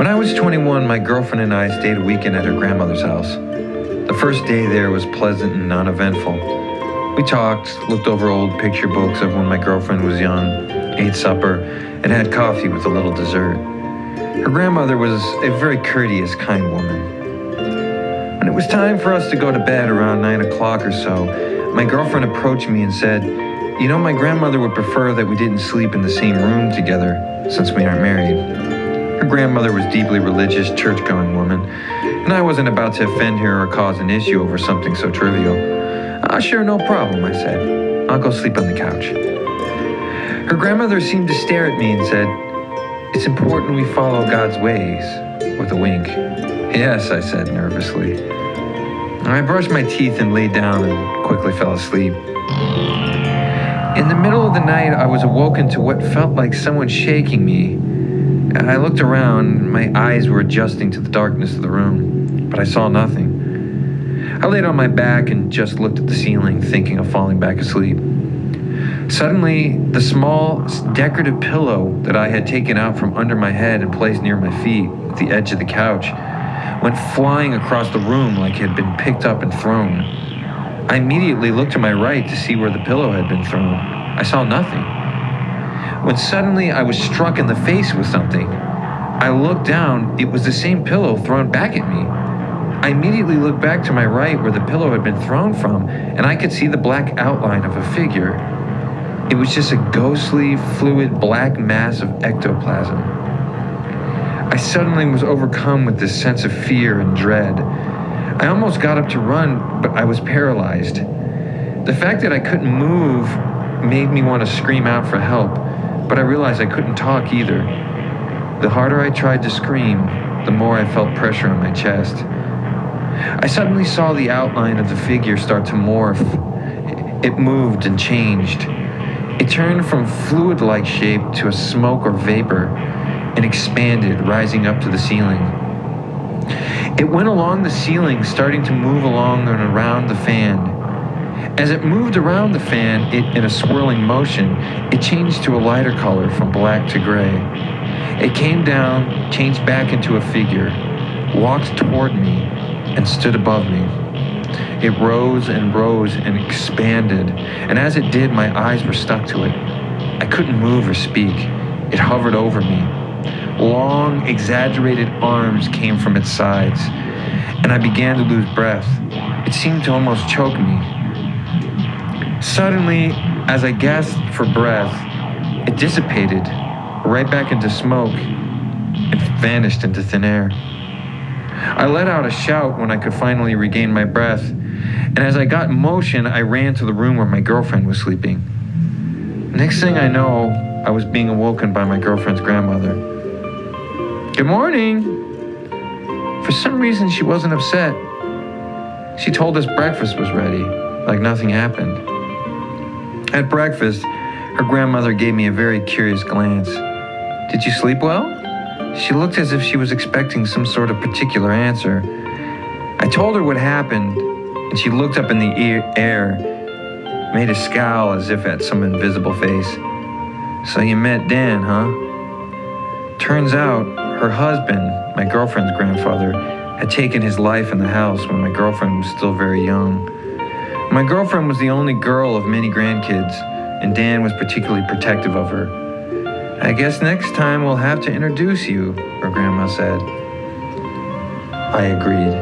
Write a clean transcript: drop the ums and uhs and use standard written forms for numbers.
When I was 21, my girlfriend and I stayed a weekend at her grandmother's house. The first day there was pleasant and uneventful. We talked, looked over old picture books of when my girlfriend was young, ate supper, and had coffee with a little dessert. Her grandmother was a very courteous, kind woman. When it was time for us to go to bed around 9 o'clock or so, my girlfriend approached me and said, "You know, my grandmother would prefer that we didn't sleep in the same room together since we aren't married." Her grandmother was a deeply religious, church-going woman, and I wasn't about to offend her or cause an issue over something so trivial. Sure, no problem," I said. "I'll go sleep on the couch." Her grandmother seemed to stare at me and said, "It's important we follow God's ways," with a wink. "Yes," I said nervously. I brushed my teeth and laid down and quickly fell asleep. In the middle of the night, I was awoken to what felt like someone shaking me. I looked around, my eyes were adjusting to the darkness of the room, but I saw nothing. I laid on my back and just looked at the ceiling, thinking of falling back asleep. Suddenly, the small, decorative pillow that I had taken out from under my head and placed near my feet at the edge of the couch went flying across the room like it had been picked up and thrown. I immediately looked to my right to see where the pillow had been thrown. I saw nothing. When suddenly I was struck in the face with something. I looked down, it was the same pillow thrown back at me. I immediately looked back to my right where the pillow had been thrown from, and I could see the black outline of a figure. It was just a ghostly, fluid, black mass of ectoplasm. I suddenly was overcome with this sense of fear and dread. I almost got up to run, but I was paralyzed. The fact that I couldn't move made me want to scream out for help, but I realized I couldn't talk either. The harder I tried to scream, the more I felt pressure on my chest. I suddenly saw the outline of the figure start to morph. It moved and changed. It turned from fluid-like shape to a smoke or vapor and expanded, rising up to the ceiling. It went along the ceiling, starting to move along and around the fan. As it moved around the fan, in a swirling motion, it changed to a lighter color from black to gray. It came down, changed back into a figure, walked toward me, and stood above me. It rose and expanded, and as it did, my eyes were stuck to it. I couldn't move or speak. It hovered over me. Long, exaggerated arms came from its sides, and I began to lose breath. It seemed to almost choke me. Suddenly, as I gasped for breath, it dissipated right back into smoke and vanished into thin air. I let out a shout when I could finally regain my breath, and as I got in motion, I ran to the room where my girlfriend was sleeping. Next thing I know, I was being awoken by my girlfriend's grandmother. "Good morning." For some reason, she wasn't upset. She told us breakfast was ready, like nothing happened. At breakfast, her grandmother gave me a very curious glance. "Did you sleep well?" She looked as if she was expecting some sort of particular answer. I told her what happened, and she looked up in the air, made a scowl as if at some invisible face. "So you met Dan, huh?" Turns out, her husband, my girlfriend's grandfather, had taken his life in the house when my girlfriend was still very young. My girlfriend was the only girl of many grandkids, and Dan was particularly protective of her. "I guess next time we'll have to introduce you," her grandma said. I agreed.